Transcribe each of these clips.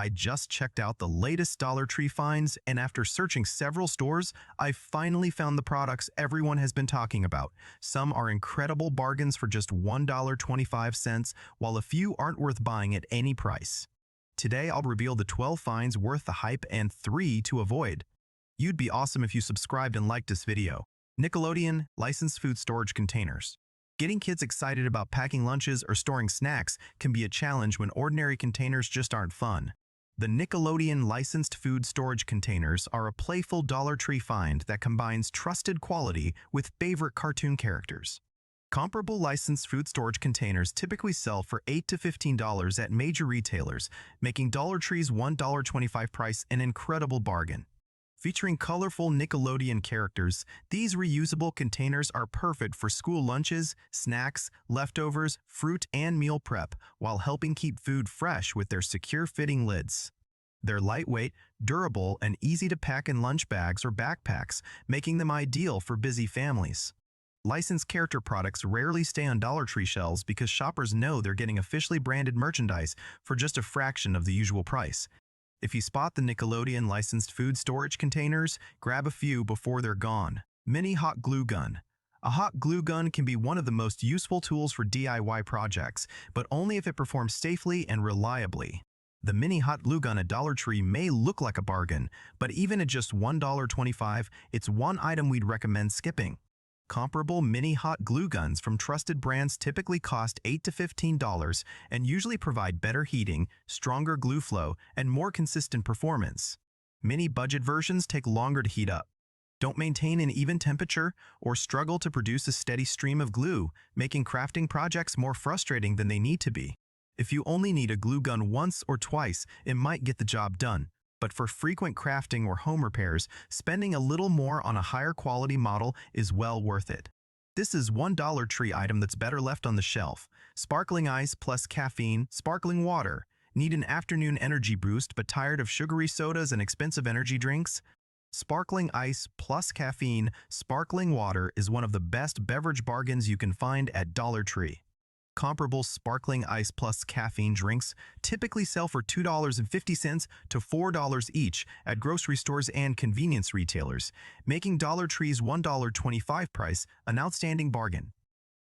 I just checked out the latest Dollar Tree finds, and after searching several stores, I finally found the products everyone has been talking about. Some are incredible bargains for just $1.25, while a few aren't worth buying at any price. Today, I'll reveal the 12 finds worth the hype and 3 to avoid. You'd be awesome if you subscribed and liked this video. Nickelodeon licensed food storage containers. Getting kids excited about packing lunches or storing snacks can be a challenge when ordinary containers just aren't fun. The Nickelodeon licensed food storage containers are a playful Dollar Tree find that combines trusted quality with favorite cartoon characters. Comparable licensed food storage containers typically sell for $8 to $15 at major retailers, making Dollar Tree's $1.25 price an incredible bargain. Featuring colorful Nickelodeon characters, these reusable containers are perfect for school lunches, snacks, leftovers, fruit, and meal prep, while helping keep food fresh with their secure-fitting lids. They're lightweight, durable, and easy to pack in lunch bags or backpacks, making them ideal for busy families. Licensed character products rarely stay on Dollar Tree shelves because shoppers know they're getting officially branded merchandise for just a fraction of the usual price. If you spot the Nickelodeon licensed food storage containers, grab a few before they're gone. Mini hot glue gun. A hot glue gun can be one of the most useful tools for DIY projects, but only if it performs safely and reliably. The mini hot glue gun at Dollar Tree may look like a bargain, but even at just $1.25, it's one item we'd recommend skipping. Comparable mini hot glue guns from trusted brands typically cost $8 to $15 and usually provide better heating, stronger glue flow, and more consistent performance. Mini budget versions take longer to heat up, don't maintain an even temperature, or struggle to produce a steady stream of glue, making crafting projects more frustrating than they need to be. If you only need a glue gun once or twice, it might get the job done. But for frequent crafting or home repairs, spending a little more on a higher quality model is well worth it. This is one Dollar Tree item that's better left on the shelf. Sparkling ice plus caffeine, sparkling water. Need an afternoon energy boost but tired of sugary sodas and expensive energy drinks? Sparkling ice plus caffeine, sparkling water is one of the best beverage bargains you can find at Dollar Tree. Comparable sparkling ice plus caffeine drinks typically sell for $2.50 to $4 each at grocery stores and convenience retailers, making Dollar Tree's $1.25 price an outstanding bargain.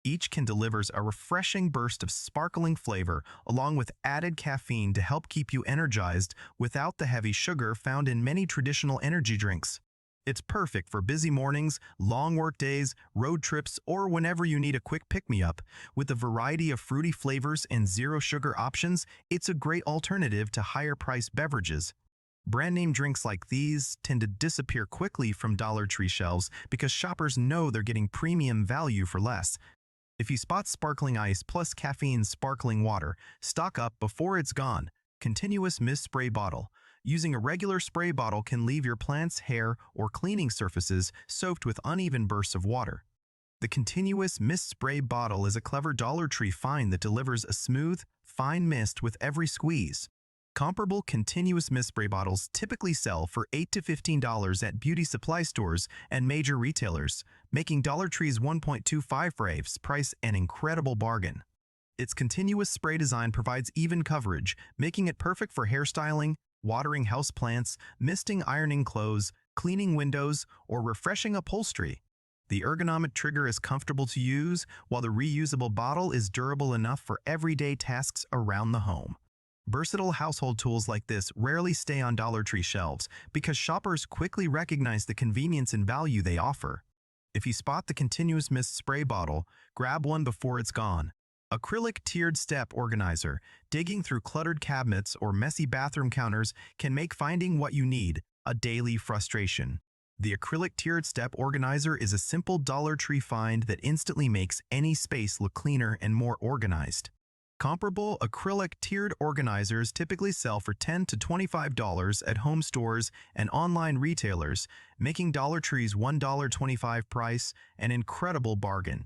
Each can deliver a refreshing burst of sparkling flavor along with added caffeine to help keep you energized without the heavy sugar found in many traditional energy drinks. It's perfect for busy mornings, long work days, road trips, or whenever you need a quick pick-me-up. With a variety of fruity flavors and zero-sugar options, it's a great alternative to higher-priced beverages. Brand-name drinks like these tend to disappear quickly from Dollar Tree shelves because shoppers know they're getting premium value for less. If you spot sparkling ice plus caffeine sparkling water, stock up before it's gone. Continuous mist spray bottle. Using a regular spray bottle can leave your plants, hair, or cleaning surfaces soaked with uneven bursts of water. The continuous mist spray bottle is a clever Dollar Tree find that delivers a smooth, fine mist with every squeeze. Comparable continuous mist spray bottles typically sell for $8 to $15 at beauty supply stores and major retailers, making Dollar Tree's $1.25 price an incredible bargain. Its continuous spray design provides even coverage, making it perfect for hairstyling, watering houseplants, misting ironing clothes, cleaning windows, or refreshing upholstery. The ergonomic trigger is comfortable to use, while the reusable bottle is durable enough for everyday tasks around the home. Versatile household tools like this rarely stay on Dollar Tree shelves because shoppers quickly recognize the convenience and value they offer. If you spot the continuous mist spray bottle, grab one before it's gone. Acrylic tiered step organizer. Digging through cluttered cabinets or messy bathroom counters can make finding what you need a daily frustration. The acrylic tiered step organizer is a simple Dollar Tree find that instantly makes any space look cleaner and more organized. Comparable acrylic tiered organizers typically sell for $10 to $25 at home stores and online retailers, making Dollar Tree's $1.25 price an incredible bargain.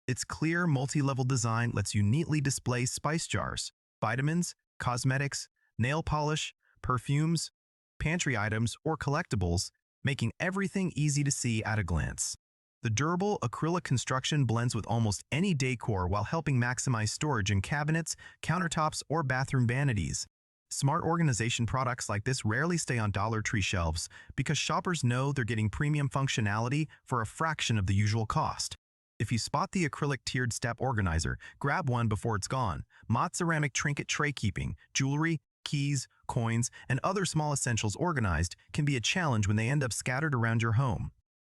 Its clear, multi-level design lets you neatly display spice jars, vitamins, cosmetics, nail polish, perfumes, pantry items, or collectibles, making everything easy to see at a glance. The durable acrylic construction blends with almost any decor while helping maximize storage in cabinets, countertops, or bathroom vanities. Smart organization products like this rarely stay on Dollar Tree shelves because shoppers know they're getting premium functionality for a fraction of the usual cost. If you spot the acrylic tiered step organizer, grab one before it's gone. Mott ceramic trinket tray keeping, jewelry, keys, coins, and other small essentials organized can be a challenge when they end up scattered around your home.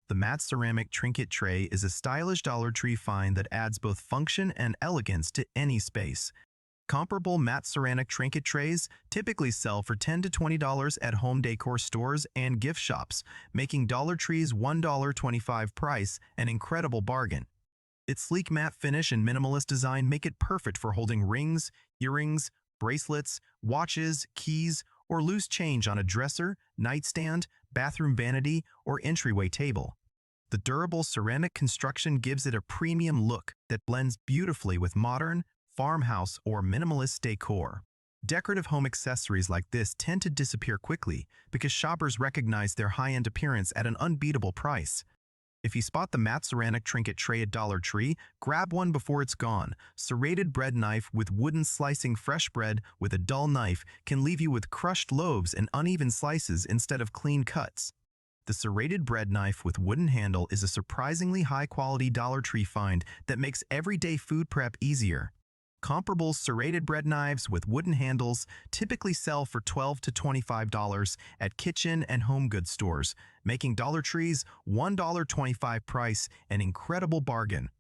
The matte ceramic trinket tray is a stylish Dollar Tree find that adds both function and elegance to any space. Comparable matte ceramic trinket trays typically sell for $10 to $20 at home decor stores and gift shops, making Dollar Tree's $1.25 price an incredible bargain. Its sleek matte finish and minimalist design make it perfect for holding rings, earrings, bracelets, watches, keys, or loose change on a dresser, nightstand, bathroom vanity, or entryway table. The durable ceramic construction gives it a premium look that blends beautifully with modern, farmhouse, or minimalist decor. Decorative home accessories like this tend to disappear quickly because shoppers recognize their high-end appearance at an unbeatable price. If you spot the matte ceramic trinket tray at Dollar Tree, grab one before it's gone. Serrated bread knife with wooden slicing fresh bread with a dull knife can leave you with crushed loaves and uneven slices instead of clean cuts. The serrated bread knife with wooden handle is a surprisingly high-quality Dollar Tree find that makes everyday food prep easier. Comparable serrated bread knives with wooden handles typically sell for $12 to $25 at kitchen and home goods stores, making Dollar Tree's $1.25 price an incredible bargain.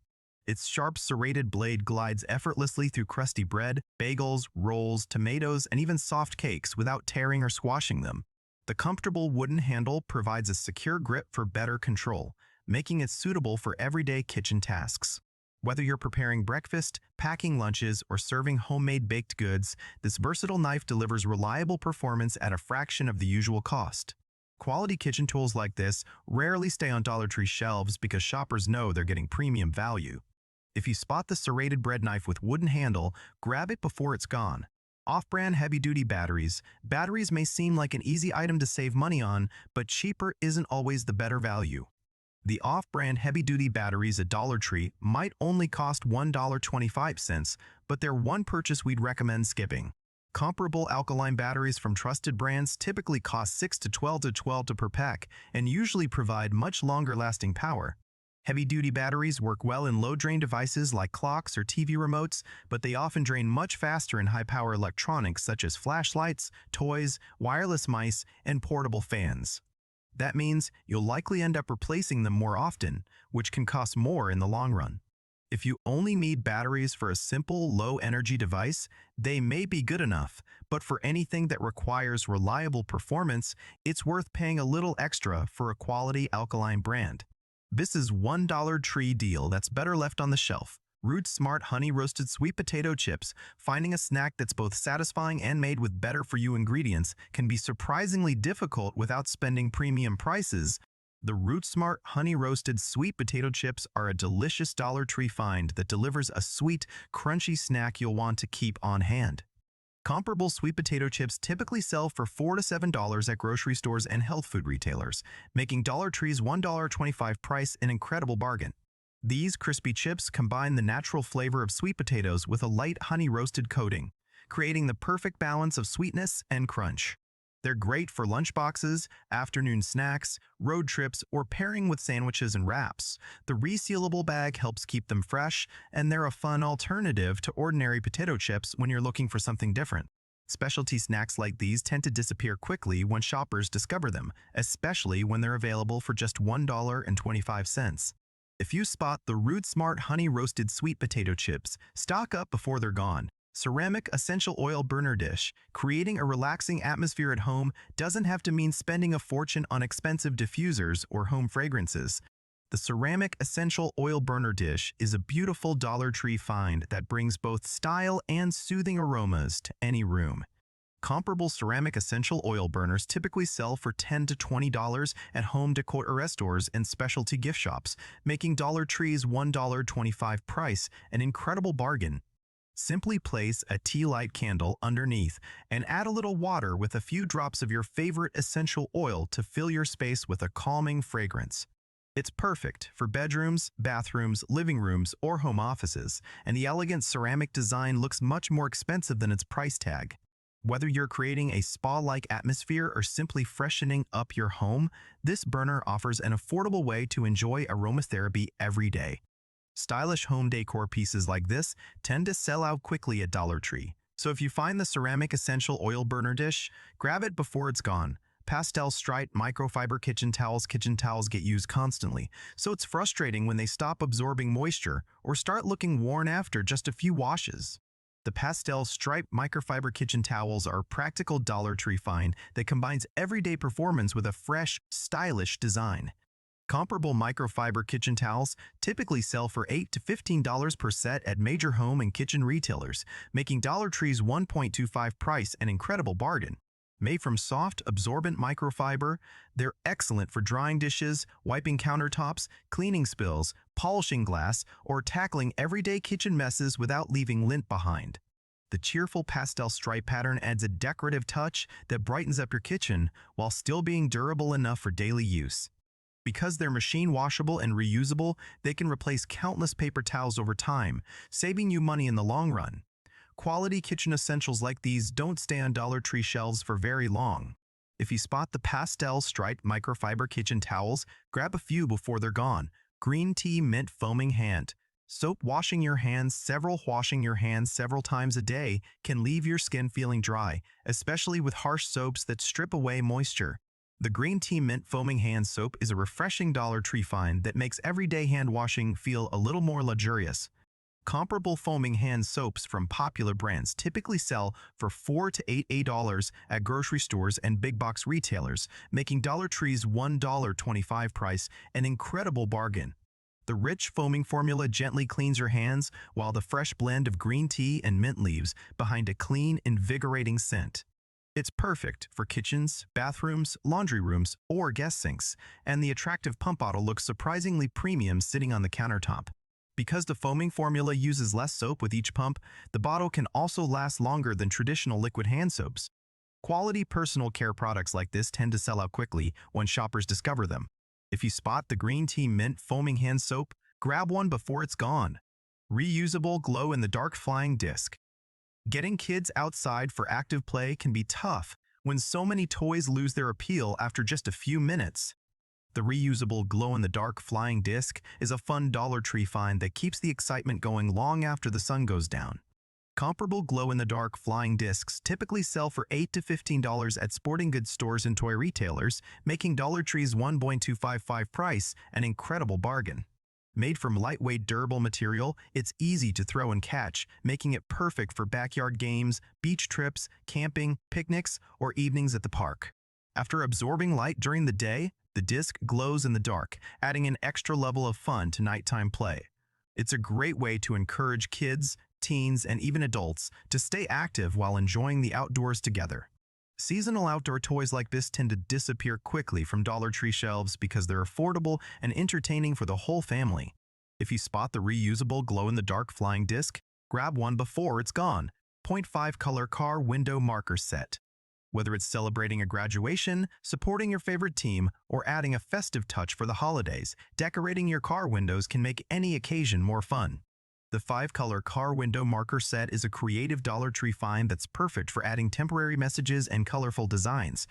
Its sharp serrated blade glides effortlessly through crusty bread, bagels, rolls, tomatoes, and even soft cakes without tearing or squashing them. The comfortable wooden handle provides a secure grip for better control, making it suitable for everyday kitchen tasks. Whether you're preparing breakfast, packing lunches, or serving homemade baked goods, this versatile knife delivers reliable performance at a fraction of the usual cost. Quality kitchen tools like this rarely stay on Dollar Tree shelves because shoppers know they're getting premium value. If you spot the serrated bread knife with wooden handle, grab it before it's gone. Off-brand heavy-duty batteries. Batteries may seem like an easy item to save money on, but cheaper isn't always the better value. The off-brand heavy-duty batteries at Dollar Tree might only cost $1.25, but they're one purchase we'd recommend skipping. Comparable alkaline batteries from trusted brands typically cost $6 to $12 per pack and usually provide much longer-lasting power. Heavy-duty batteries work well in low-drain devices like clocks or TV remotes, but they often drain much faster in high-power electronics such as flashlights, toys, wireless mice, and portable fans. That means you'll likely end up replacing them more often, which can cost more in the long run. If you only need batteries for a simple, low-energy device, they may be good enough, but for anything that requires reliable performance, it's worth paying a little extra for a quality alkaline brand. This is one Dollar Tree deal that's better left on the shelf. Root Smart Honey Roasted Sweet Potato Chips. Finding a snack that's both satisfying and made with better-for-you ingredients can be surprisingly difficult without spending premium prices. The Root Smart Honey Roasted Sweet Potato Chips are a delicious Dollar Tree find that delivers a sweet, crunchy snack you'll want to keep on hand. Comparable sweet potato chips typically sell for $4 to $7 at grocery stores and health food retailers, making Dollar Tree's $1.25 price an incredible bargain. These crispy chips combine the natural flavor of sweet potatoes with a light honey-roasted coating, creating the perfect balance of sweetness and crunch. They're great for lunchboxes, afternoon snacks, road trips, or pairing with sandwiches and wraps. The resealable bag helps keep them fresh, and they're a fun alternative to ordinary potato chips when you're looking for something different. Specialty snacks like these tend to disappear quickly when shoppers discover them, especially when they're available for just $1.25. If you spot the Root Smart Honey Roasted Sweet Potato Chips, stock up before they're gone. Ceramic essential oil burner dish. Creating a relaxing atmosphere at home doesn't have to mean spending a fortune on expensive diffusers or home fragrances. The ceramic essential oil burner dish is a beautiful Dollar Tree find that brings both style and soothing aromas to any room. Comparable ceramic essential oil burners typically sell for $10 to $20 at home decor stores and specialty gift shops, making Dollar Tree's $1.25 price an incredible bargain. Simply place a tea light candle underneath and add a little water with a few drops of your favorite essential oil to fill your space with a calming fragrance. It's perfect for bedrooms, bathrooms, living rooms, or home offices, and the elegant ceramic design looks much more expensive than its price tag. Whether you're creating a spa-like atmosphere or simply freshening up your home, this burner offers an affordable way to enjoy aromatherapy every day. Stylish home decor pieces like this tend to sell out quickly at Dollar Tree. So if you find the ceramic essential oil burner dish, grab it before it's gone. Pastel striped microfiber kitchen towels get used constantly, so it's frustrating when they stop absorbing moisture or start looking worn after just a few washes. The pastel striped microfiber kitchen towels are a practical Dollar Tree find that combines everyday performance with a fresh, stylish design. Comparable microfiber kitchen towels typically sell for $8 to $15 per set at major home and kitchen retailers, making Dollar Tree's $1.25 price an incredible bargain. Made from soft, absorbent microfiber, they're excellent for drying dishes, wiping countertops, cleaning spills, polishing glass, or tackling everyday kitchen messes without leaving lint behind. The cheerful pastel stripe pattern adds a decorative touch that brightens up your kitchen while still being durable enough for daily use. Because they're machine washable and reusable, they can replace countless paper towels over time, saving you money in the long run. Quality kitchen essentials like these don't stay on Dollar Tree shelves for very long. If you spot the pastel striped microfiber kitchen towels, grab a few before they're gone. Green tea mint foaming hand. Soap washing your hands several times a day can leave your skin feeling dry, especially with harsh soaps that strip away moisture. The green tea mint foaming hand soap is a refreshing Dollar Tree find that makes everyday hand washing feel a little more luxurious. Comparable foaming hand soaps from popular brands typically sell for $4 to $8 at grocery stores and big box retailers, making Dollar Tree's $1.25 price an incredible bargain. The rich foaming formula gently cleans your hands, while the fresh blend of green tea and mint leaves behind a clean, invigorating scent. It's perfect for kitchens, bathrooms, laundry rooms, or guest sinks, and the attractive pump bottle looks surprisingly premium sitting on the countertop. Because the foaming formula uses less soap with each pump, the bottle can also last longer than traditional liquid hand soaps. Quality personal care products like this tend to sell out quickly when shoppers discover them. If you spot the green tea mint foaming hand soap, grab one before it's gone. Reusable glow-in-the-dark flying disc. Getting kids outside for active play can be tough when so many toys lose their appeal after just a few minutes. The reusable glow-in-the-dark flying disc is a fun Dollar Tree find that keeps the excitement going long after the sun goes down. Comparable glow-in-the-dark flying discs typically sell for $8 to $15 at sporting goods stores and toy retailers, making Dollar Tree's $1.255 price an incredible bargain. Made from lightweight, durable material, it's easy to throw and catch, making it perfect for backyard games, beach trips, camping, picnics, or evenings at the park. After absorbing light during the day, the disc glows in the dark, adding an extra level of fun to nighttime play. It's a great way to encourage kids, teens, and even adults to stay active while enjoying the outdoors together. Seasonal outdoor toys like this tend to disappear quickly from Dollar Tree shelves because they're affordable and entertaining for the whole family. If you spot the reusable glow-in-the-dark flying disc, grab one before it's gone. 0.5 color car window marker set. Whether it's celebrating a graduation, supporting your favorite team, or adding a festive touch for the holidays, decorating your car windows can make any occasion more fun. The 5-color car window marker set is a creative Dollar Tree find that's perfect for adding temporary messages and colorful designs.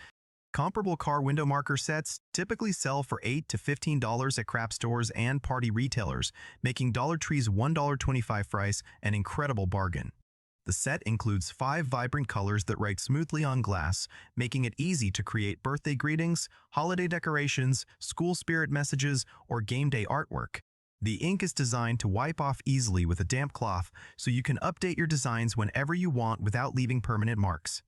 Comparable car window marker sets typically sell for $8 to $15 at craft stores and party retailers, making Dollar Tree's $1.25 price an incredible bargain. The set includes 5 vibrant colors that write smoothly on glass, making it easy to create birthday greetings, holiday decorations, school spirit messages, or game day artwork. The ink is designed to wipe off easily with a damp cloth, so you can update your designs whenever you want without leaving permanent marks.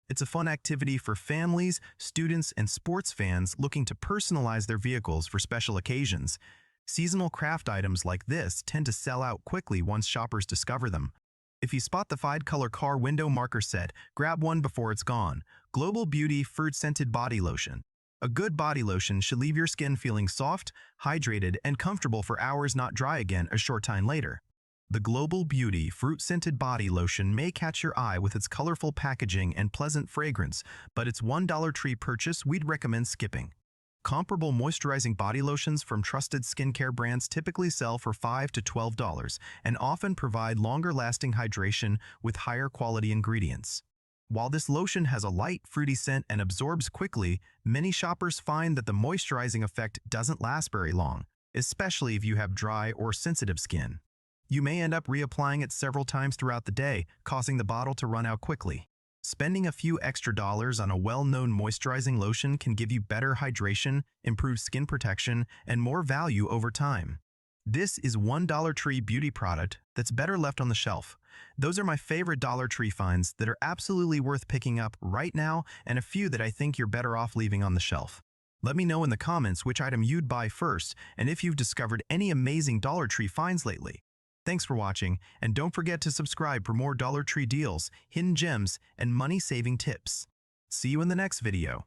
It's a fun activity for families, students, and sports fans looking to personalize their vehicles for special occasions. Seasonal craft items like this tend to sell out quickly once shoppers discover them. If you spot the 5-color car window marker set, grab one before it's gone. Global Beauty Fruit-Scented Body Lotion. A good body lotion should leave your skin feeling soft, hydrated, and comfortable for hours, not dry again a short time later. The Global Beauty Fruit-Scented Body Lotion may catch your eye with its colorful packaging and pleasant fragrance, but it's one Dollar Tree purchase we'd recommend skipping. Comparable moisturizing body lotions from trusted skincare brands typically sell for $5 to $12 and often provide longer-lasting hydration with higher quality ingredients. While this lotion has a light, fruity scent and absorbs quickly, many shoppers find that the moisturizing effect doesn't last very long, especially if you have dry or sensitive skin. You may end up reapplying it several times throughout the day, causing the bottle to run out quickly. Spending a few extra dollars on a well-known moisturizing lotion can give you better hydration, improved skin protection, and more value over time. This is one Dollar Tree beauty product that's better left on the shelf. Those are my favorite Dollar Tree finds that are absolutely worth picking up right now, and a few that I think you're better off leaving on the shelf. Let me know in the comments which item you'd buy first and if you've discovered any amazing Dollar Tree finds lately. Thanks for watching, and don't forget to subscribe for more Dollar Tree deals, hidden gems, and money-saving tips. See you in the next video.